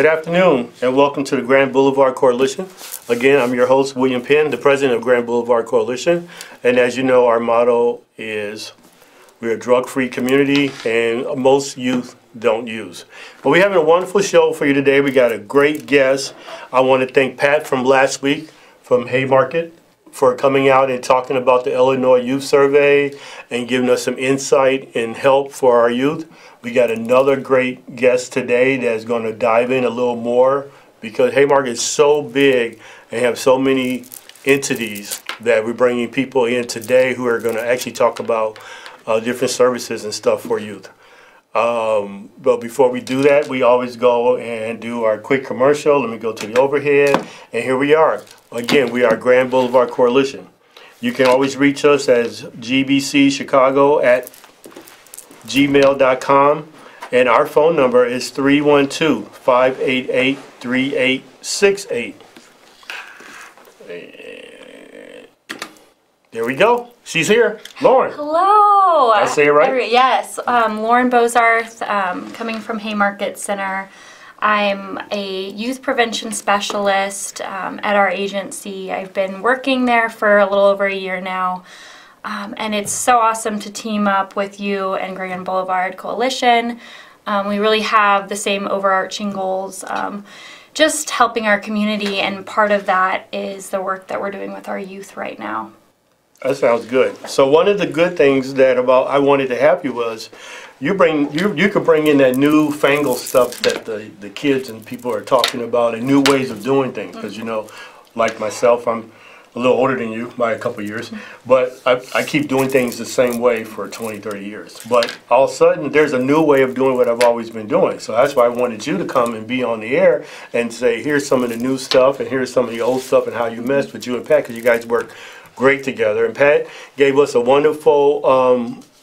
Good afternoon and welcome to the Grand Boulevard Coalition. Again, I'm your host, William Penn, the president of Grand Boulevard Coalition. And as you know, our motto is we're a drug-free community and most youth don't use. But we're having a wonderful show for you today. We got a great guest. I want to thank Pat from last week from Haymarket for coming out and talking about the Illinois Youth Survey and giving us some insight and help for our youth. We got another great guest today that's going to dive in a little more because Haymarket is so big and have so many entities that we're bringing people in today who are going to actually talk about different services and stuff for youth. But before we do that, we always go and do our quick commercial. Let me go to the overhead. And here we are. Again, we are Grand Boulevard Coalition. You can always reach us as gbcchicago@gmail.com. And our phone number is 312-588-3868. There we go. She's here. Lauren. Hello. Did I say it right? Yes. Lauren Bozarth, coming from Haymarket Center. I'm a youth prevention specialist at our agency. I've been working there for a little over a year now. And it's so awesome to team up with you and Grand Boulevard Coalition. We really have the same overarching goals, just helping our community, and part of that is the work that we're doing with our youth right now. That sounds good. So one of the good things that I wanted to have you was you could bring in that newfangled stuff that the kids and people are talking about and new ways of doing things. Because you know, like myself, I'm a little older than you by a couple of years, but I keep doing things the same way for 20, 30 years. But all of a sudden, there's a new way of doing what I've always been doing. So that's why I wanted you to come and be on the air and say, here's some of the new stuff and here's some of the old stuff and how you messed with you and Pat, because you guys work great together. And Pat gave us a wonderful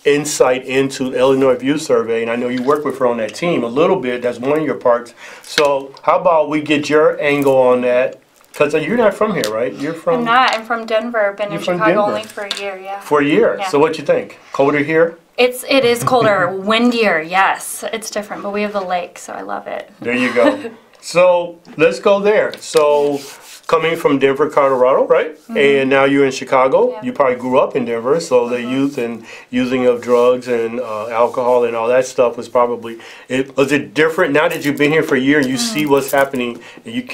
insight into the Illinois Youth Survey, and I know you work with her on that team a little bit. That's one of your parts. So how about we get your angle on that? Because you're not from here, right? You're from... I'm not. I'm from Denver. Been in Chicago only for a year, yeah. For a year? Yeah. So what you think? Colder here? It is colder, windier, yes. It's different, but we have the lake, so I love it. There you go. So let's go there. So coming from Denver, Colorado, right? Mm-hmm. And now you're in Chicago. Yeah. You probably grew up in Denver, so the youth and using of drugs and alcohol and all that stuff was probably, was it different now that you've been here for a year and you see what's happening?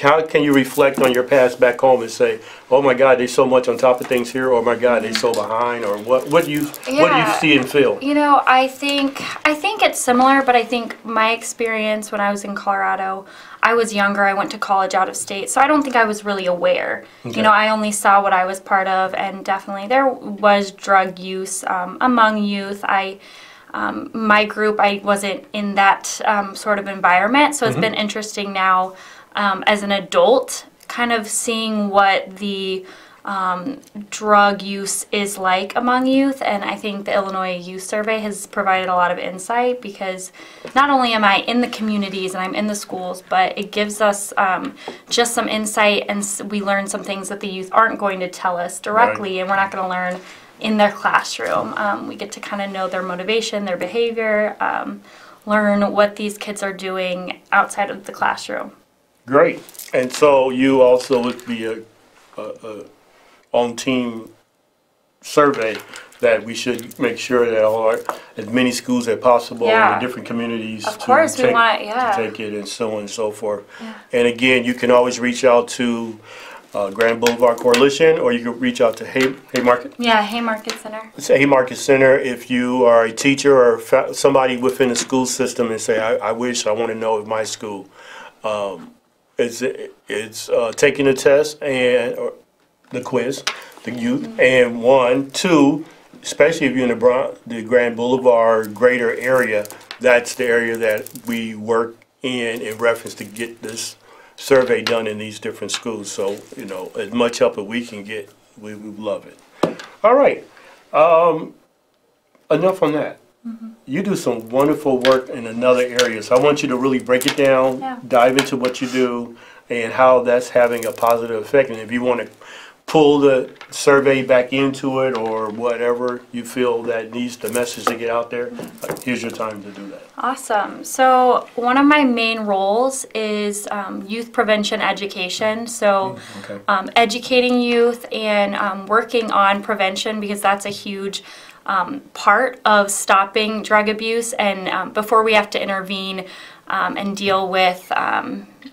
How can you reflect on your past back home and say, oh my God, they're so much on top of things here, or my God, they're so behind, or what do you see and feel? You know, I think it's similar, but I think my experience when I was in Colorado, I was younger, I went to college out of state, so I don't think I was really aware. Okay. You know, I only saw what I was part of, and definitely there was drug use among youth. My group, I wasn't in that sort of environment, so it's been interesting now as an adult, kind of seeing what the drug use is like among youth. And I think the Illinois Youth Survey has provided a lot of insight, because not only am I in the communities and I'm in the schools, but it gives us just some insight, and we learn some things that the youth aren't going to tell us directly, right. And we're not going to learn in their classroom. We get to kind of know their motivation, their behavior, learn what these kids are doing outside of the classroom. Great. And so you also would be a on-team survey that we should make sure that as many schools as possible in the different communities of course, to take it, and so on and so forth. Yeah. And again, you can always reach out to Grand Boulevard Coalition, or you can reach out to Haymarket. Yeah, Haymarket Center. It's Haymarket Center. If you are a teacher or somebody within the school system and say, I want to know if my school it's taking a test and the quiz, the youth, and 1, 2, especially if you're in the Grand Boulevard greater area, that's the area that we work in reference to get this survey done in these different schools. So, you know, as much help as we can get, we love it. All right. Enough on that. You do some wonderful work in another area, so I want you to really break it down, dive into what you do, and how that's having a positive effect. And if you want to pull the survey back into it or whatever you feel that needs the message to get out there, here's your time to do that. Awesome. So one of my main roles is youth prevention education. So educating youth and working on prevention, because that's a huge part of stopping drug abuse, and before we have to intervene and deal with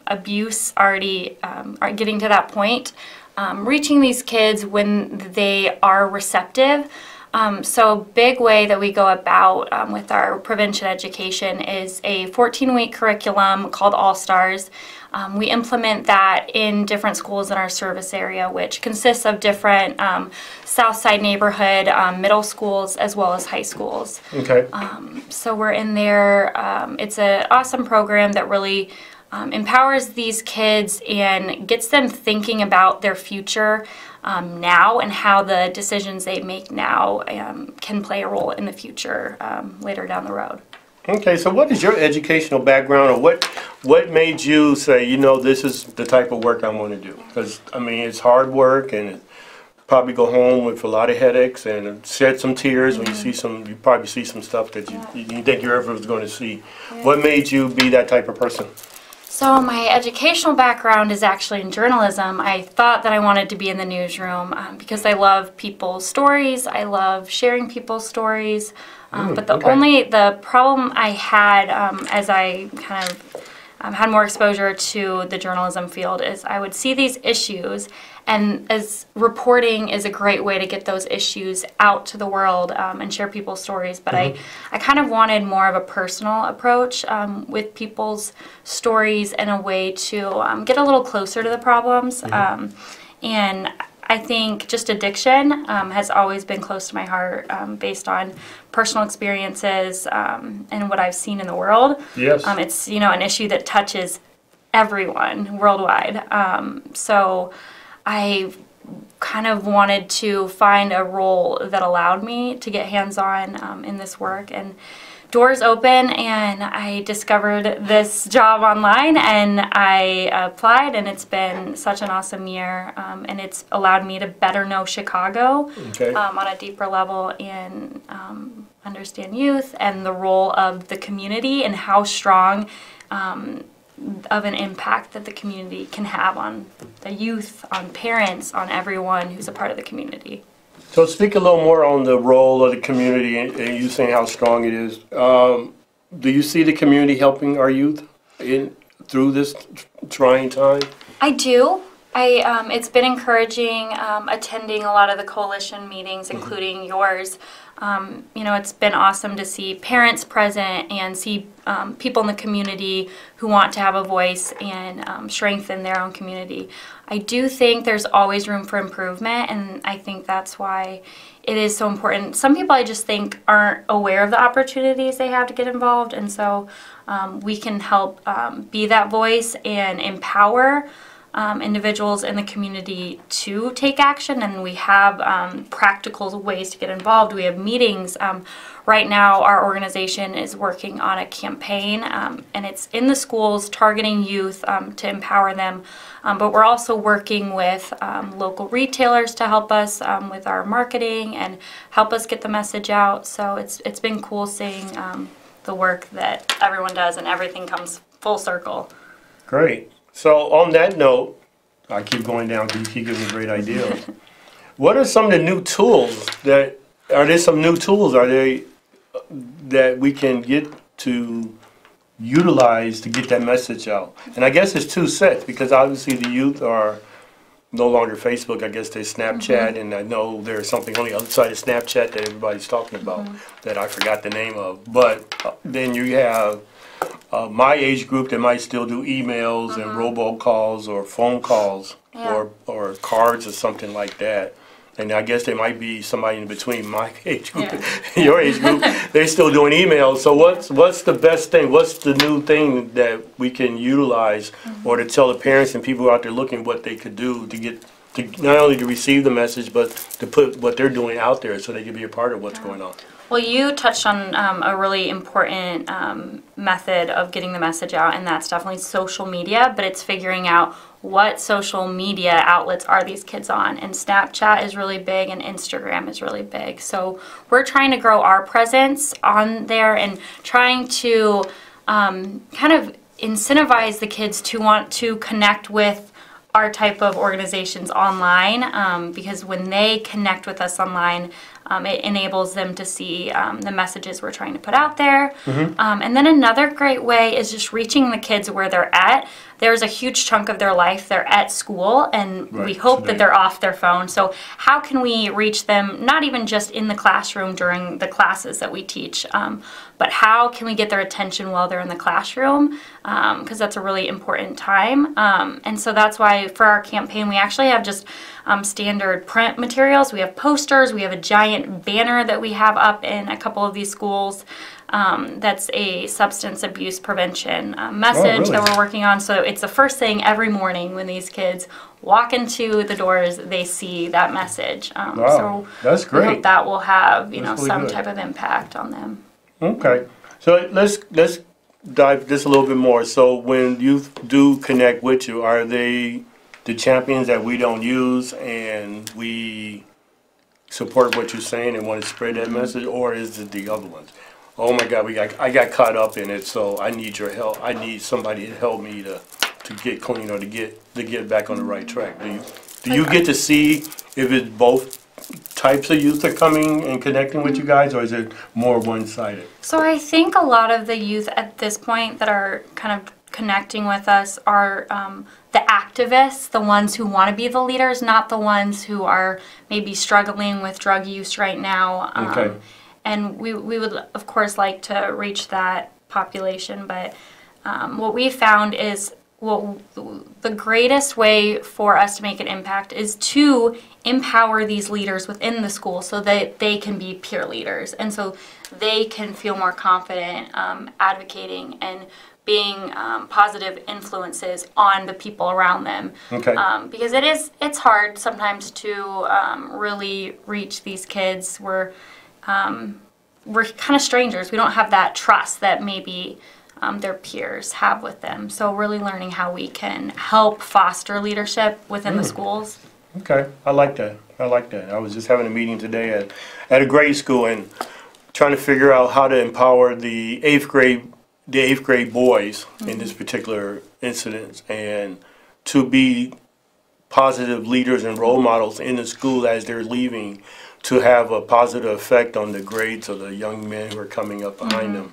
abuse already getting to that point, reaching these kids when they are receptive. So a big way that we go about with our prevention education is a 14-week curriculum called All Stars. We implement that in different schools in our service area, which consists of different South Side neighborhood middle schools as well as high schools. Okay. So we're in there. It's an awesome program that really empowers these kids and gets them thinking about their future now and how the decisions they make now can play a role in the future later down the road. Okay, so what is your educational background, or what made you say, you know, this is the type of work I want to do? Because, I mean, it's hard work, and probably go home with a lot of headaches and shed some tears when you see you probably see some stuff that you didn't think you ever was going to see. Yeah. What made you be that type of person? So my educational background is actually in journalism. I thought that I wanted to be in the newsroom because I love people's stories. I love sharing people's stories. But the problem I had as I kind of had more exposure to the journalism field is I would see these issues, and as reporting is a great way to get those issues out to the world and share people's stories, but I kind of wanted more of a personal approach with people's stories and a way to get a little closer to the problems. And I think just addiction has always been close to my heart based on personal experiences and what I've seen in the world. Yes. It's, you know, an issue that touches everyone worldwide. So I kind of wanted to find a role that allowed me to get hands-on in this work, and doors open, and I discovered this job online, and I applied, and it's been such an awesome year, and it's allowed me to better know Chicago on a deeper level and understand youth and the role of the community and how strong of an impact that the community can have on the youth, on parents, on everyone who's a part of the community. So speak a little more on the role of the community and you saying how strong it is. Do you see the community helping our youth through this trying time? I do. It's been encouraging attending a lot of the coalition meetings, including yours. You know, it's been awesome to see parents present and see people in the community who want to have a voice and strengthen their own community. I do think there's always room for improvement, and I think that's why it is so important. Some people I just think aren't aware of the opportunities they have to get involved, and so we can help be that voice and empower individuals in the community to take action, and we have practical ways to get involved. We have meetings. Right now our organization is working on a campaign and it's in the schools targeting youth to empower them, but we're also working with local retailers to help us with our marketing and help us get the message out. So it's been cool seeing the work that everyone does, and everything comes full circle. Great. So on that note, I keep going down because you keep giving me great ideas. What are some of the new tools that, are there some new tools that we can get to utilize to get that message out? And I guess it's two sets, because obviously the youth are no longer Facebook. I guess they're Snapchat, and I know there's something on the other side of Snapchat that everybody's talking about that I forgot the name of. But then you have my age group that might still do emails and robocalls or phone calls or cards or something like that. And I guess there might be somebody in between my age group and your age group. They're still doing emails. So what's the best thing? What's the new thing that we can utilize or to tell the parents and people out there looking what they could do to get to not only to receive the message, but to put what they're doing out there so they can be a part of what's going on? Well, you touched on a really important method of getting the message out, and that's definitely social media, but it's figuring out what social media outlets are these kids on, and Snapchat is really big and Instagram is really big. So we're trying to grow our presence on there and trying to kind of incentivize the kids to want to connect with our type of organizations online, because when they connect with us online, it enables them to see the messages we're trying to put out there. And then another great way is just reaching the kids where they're at. There's a huge chunk of their life they're at school, and we hope that they're off their phone. So how can we reach them, not even just in the classroom during the classes that we teach, but how can we get their attention while they're in the classroom? Because that's a really important time. And so that's why for our campaign, we actually have just standard print materials. We have posters. We have a giant banner that we have up in a couple of these schools. That's a substance abuse prevention message that we're working on. So it's the first thing every morning when these kids walk into the doors, they see that message. So that's great. We hope that will have, you know, some type of impact on them. Okay, so let's dive just a little bit more. So when youth do connect with you, are they the champions that we don't use and we support what you're saying and want to spread that message, or is it the other ones? Oh my God, I got caught up in it, so I need your help. I need somebody to help me to get clean or to get back on the right track. Do you get to see if it's both types of youth are coming and connecting with you guys, or is it more one-sided? So I think a lot of the youth at this point that are kind of connecting with us are the activists, the ones who want to be the leaders, not the ones who are maybe struggling with drug use right now. And we would, of course, like to reach that population, but what we found is the greatest way for us to make an impact is to empower these leaders within the school so that they can be peer leaders, and so they can feel more confident advocating and being positive influences on the people around them. Because it's hard sometimes to really reach these kids. We're kind of strangers. We don't have that trust that maybe their peers have with them. So really learning how we can help foster leadership within the schools. Okay, I like that. I was just having a meeting today at a grade school and trying to figure out how to empower the eighth grade boys in this particular incident, and to be positive leaders and role models in the school as they're leaving, to have a positive effect on the grades of the young men who are coming up behind them.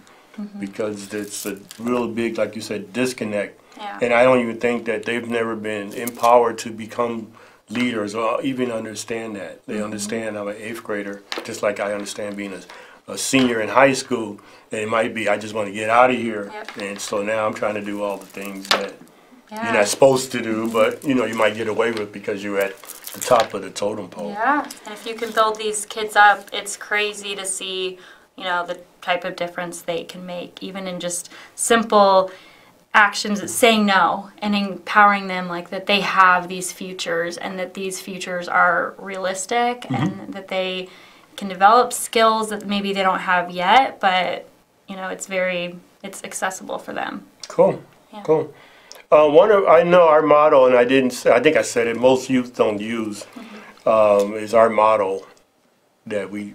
Because it's a real big, like you said, disconnect. And I don't even think that they've never been empowered to become leaders or even understand that. They understand I'm an eighth grader, just like I understand being a senior in high school. And it might be, I just want to get out of here. And so now I'm trying to do all the things that you're not supposed to do, but you know, you might get away with because you're at the top of the totem pole. And if you can build these kids up, it's crazy to see, you know, the type of difference they can make, even in just simple actions, saying no and empowering them, like that they have these futures and that these futures are realistic and that they can develop skills that maybe they don't have yet, but you know, it's accessible for them. Cool. I know our motto, and I think I said it, most youth don't use, is our motto that we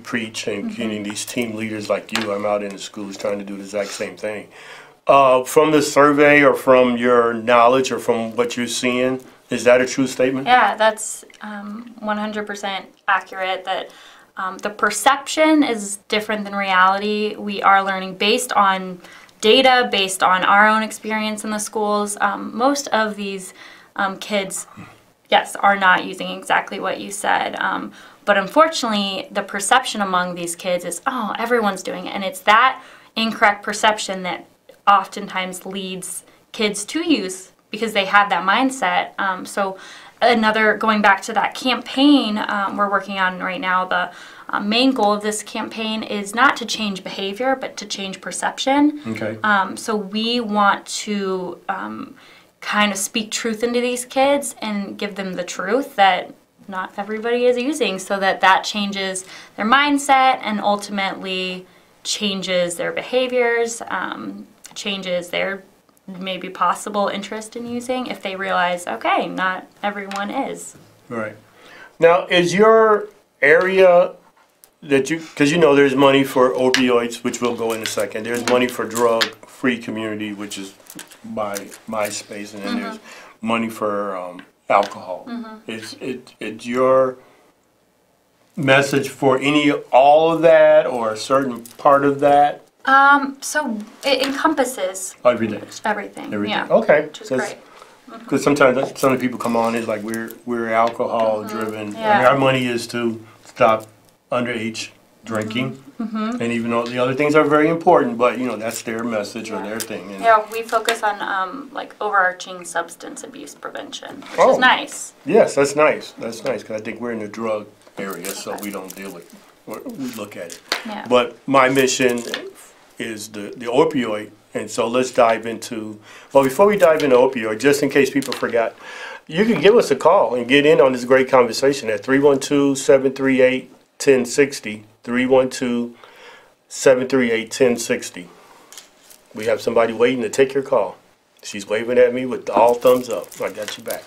preach, and getting these team leaders like you, I'm out in the schools trying to do the exact same thing. From the survey or from your knowledge or from what you're seeing, is that a true statement? Yeah, that's 100% accurate, that the perception is different than reality. We are learning based on data, based on our own experience in the schools. Most of these kids, yes, are not using exactly what you said. But unfortunately, the perception among these kids is, oh, everyone's doing it. And it's that incorrect perception that oftentimes leads kids to use because they have that mindset. So going back to that campaign we're working on right now, the main goal of this campaign is not to change behavior, but to change perception. So we want to kind of speak truth into these kids and give them the truth that not everybody is using, so that changes their mindset and ultimately changes their behaviors, changes their maybe possible interest in using if they realize, okay, not everyone is. Right. Now, is your area that you, because you know there's money for opioids, which we'll go in a second. There's money for drug-free community, which is by my space, and then there's money for alcohol. Is it your message for all of that, or a certain part of that? So it encompasses Everything. everything. Yeah. Okay. Which is great. Because sometimes some of the people come on, it's like we're alcohol driven. Yeah. I mean, our money is to stop underage drinking, and even though the other things are very important, but you know that's their message or their thing. And Yeah, we focus on like overarching substance abuse prevention, which is nice. yes, that's nice. That's nice because I think we're in the drug area, so we don't deal with, we look at it. Yeah. But my mission is the opioid, and so let's dive into, well, before we dive into opioid, just in case people forgot, you can give us a call and get in on this great conversation at 312-738-1060, 312-738-1060. We have somebody waiting to take your call. She's waving at me with all thumbs up. I got you back.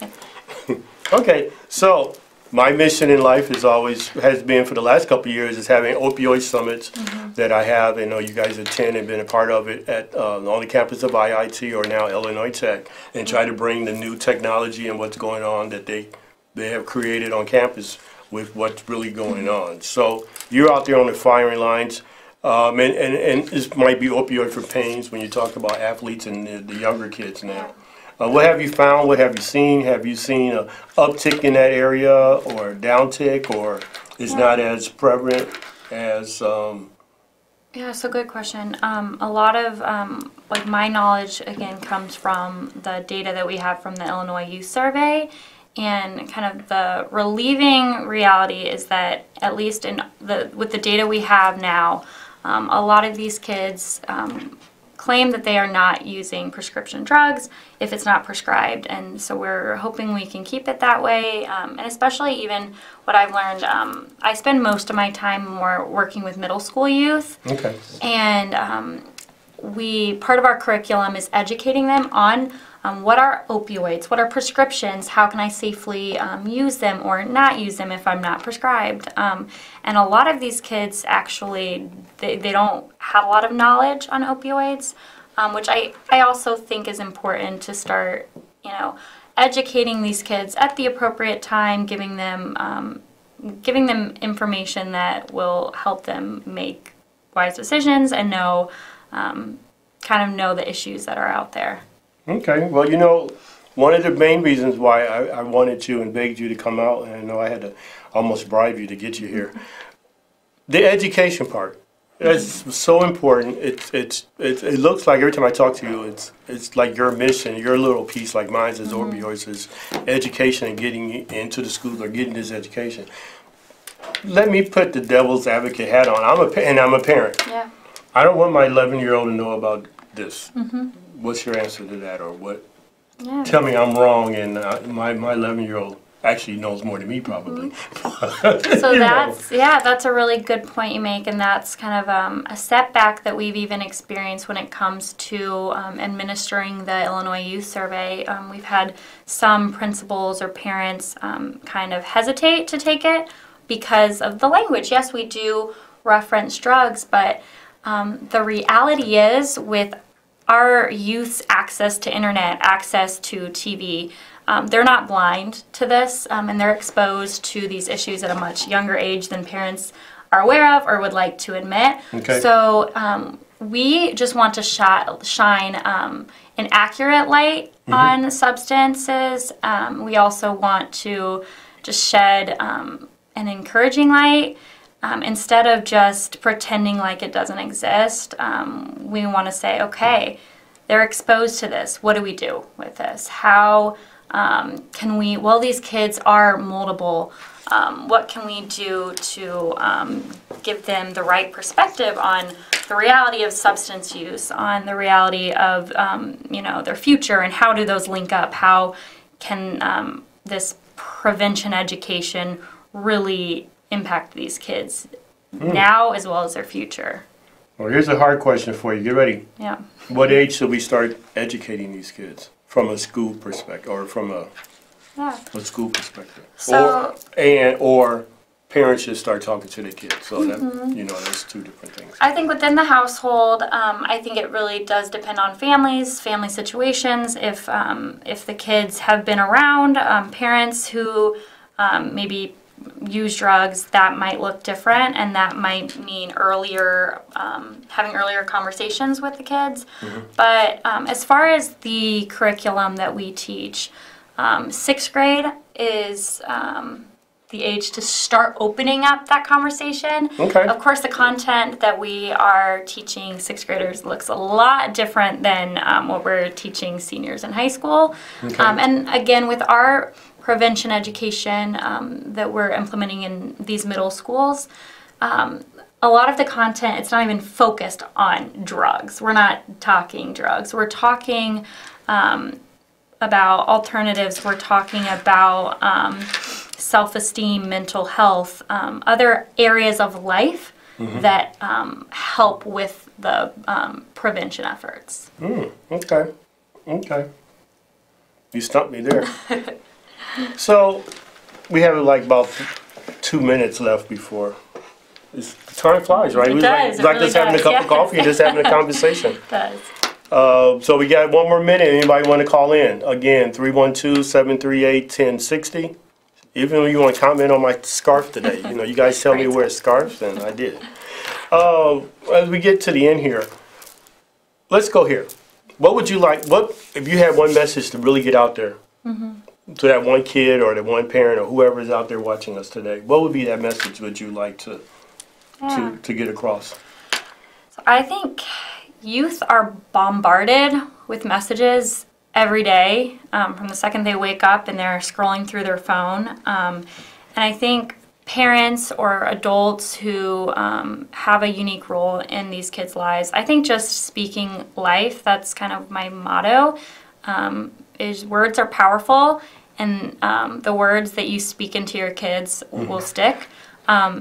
Okay, so my mission in life has been for the last couple of years is having opioid summits that I have, and you guys attend and been a part of it at on the campus of IIT or now Illinois Tech, and try to bring the new technology and what's going on that they have created on campus with what's really going on. So you're out there on the firing lines, and this might be opioid for pains when you talk about athletes and the younger kids now. What have you found? What have you seen? Have you seen an uptick in that area or a downtick, or is not as prevalent as? Yeah, so good question. A lot of like my knowledge again comes from the data that we have from the Illinois Youth Survey, and kind of the relieving reality is that at least with the data we have now, a lot of these kids claim that they are not using prescription drugs if it's not prescribed, and so we're hoping we can keep it that way, and especially even what I've learned, I spend most of my time more working with middle school youth. Okay. And part of our curriculum is educating them on what are opioids, what are prescriptions, how can I safely use them or not use them if I'm not prescribed. And a lot of these kids actually, they don't have a lot of knowledge on opioids, which I also think is important to start, educating these kids at the appropriate time, giving them information that will help them make wise decisions and know the issues that are out there. Okay, well, one of the main reasons why I wanted you and begged you to come out, and I know I had to almost bribe you to get you here, the education part. That's so important. It looks like every time I talk to you, it's like your mission, your little piece, like mine as opioids, is education and getting into the schools or getting this education. Let me put the devil's advocate hat on. I'm a parent. Yeah. I don't want my 11-year-old to know about this. What's your answer to that, or what? Yeah. Tell me I'm wrong, and my 11-year-old actually knows more than me probably. So that's a really good point you make, and that's kind of a setback that we've even experienced when it comes to administering the Illinois Youth Survey. We've had some principals or parents kind of hesitate to take it because of the language. Yes, we do reference drugs, but the reality is with our youth's access to internet, access to TV, they're not blind to this, and they're exposed to these issues at a much younger age than parents are aware of or would like to admit. Okay. So we just want to shine an accurate light on substances. We also want to just shed an encouraging light. Instead of just pretending like it doesn't exist, we want to say, okay, they're exposed to this. What do we do with this? How can we, these kids are moldable, what can we do to give them the right perspective on the reality of substance use, on the reality of, their future, and how do those link up? How can this prevention education really impact these kids now as well as their future? Well, here's a hard question for you. Get ready. Yeah. What age should we start educating these kids from a school perspective, or from a school perspective? So, or parents should start talking to their kids. So that, you know, there's two different things. I think within the household, I think it really does depend on families, family situations. If the kids have been around parents who maybe use drugs, that might look different, and that might mean earlier having earlier conversations with the kids. But as far as the curriculum that we teach, 6th grade is the age to start opening up that conversation. Okay. Of course, the content that we are teaching 6th graders looks a lot different than what we're teaching seniors in high school. Okay. And again, with our prevention education that we're implementing in these middle schools, a lot of the content, it's not even focused on drugs. We're not talking drugs. We're talking about alternatives. We're talking about self-esteem, mental health, other areas of life that help with the prevention efforts. Okay. Okay. You stumped me there. So, we have like about 2 minutes left before. Time flies, right? It does. Like just having a cup of coffee and just having a conversation. It does. So we got 1 more minute. Anybody want to call in? Again, 312-738-1060. Even when you want to comment on my scarf today. You know, you guys tell me to wear scarves, and I did. As we get to the end here, let's go here. What would you like, if you had one message to really get out there to that one kid or that one parent or whoever is out there watching us today, what would be that message would you like to get across? So I think youth are bombarded with messages every day from the second they wake up and they're scrolling through their phone. And I think parents or adults who have a unique role in these kids' lives, I think just speaking life, that's kind of my motto, is words are powerful, and the words that you speak into your kids will stick.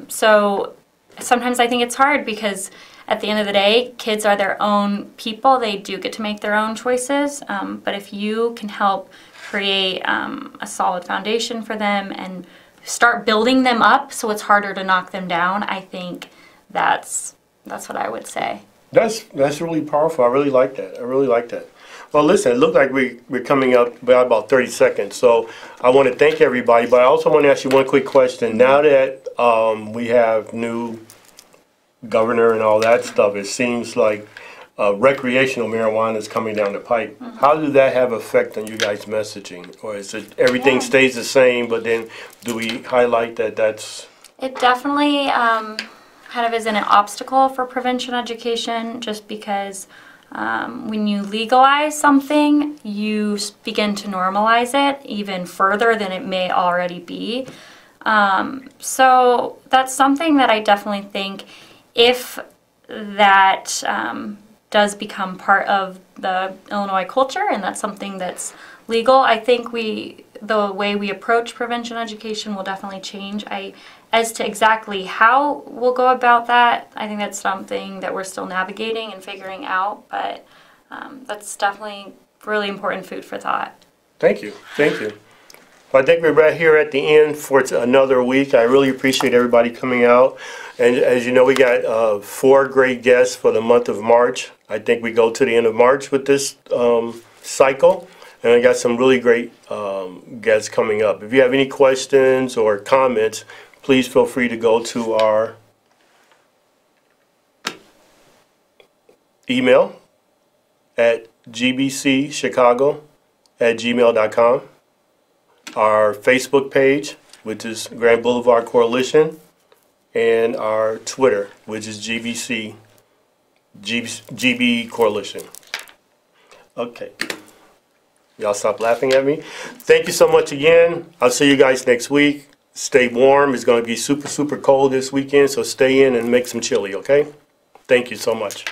So sometimes I think it's hard because at the end of the day, kids are their own people. They do get to make their own choices. But if you can help create a solid foundation for them and start building them up so it's harder to knock them down, I think that's what I would say. That's really powerful. I really like that. I really like that. Well, listen, it looks like we're coming up about 30 seconds. So I want to thank everybody, but I also want to ask you one quick question. Now that we have new governor and all that stuff, it seems like recreational marijuana is coming down the pipe. How does that have effect on you guys' messaging? Or is it everything stays the same, but then do we highlight that's... It definitely kind of is an obstacle for prevention education, just because when you legalize something, you begin to normalize it even further than it may already be. So that's something that I definitely think, if that does become part of the Illinois culture and that's something that's legal, I think the way we approach prevention education will definitely change. As to exactly how we'll go about that, I think that's something that we're still navigating and figuring out, but that's definitely really important food for thought. Thank you. Thank you. Well, I think we're right here at the end for another week. I really appreciate everybody coming out. And as you know, we got 4 great guests for the month of March. I think we go to the end of March with this cycle. And I got some really great guests coming up. If you have any questions or comments, please feel free to go to our email at gbcchicago@gmail.com. Our Facebook page, which is Grand Boulevard Coalition, and our Twitter, which is GB Coalition. Okay. Y'all stop laughing at me. Thank you so much again. I'll see you guys next week. Stay warm. It's going to be super, super cold this weekend, so stay in and make some chili, okay? Thank you so much.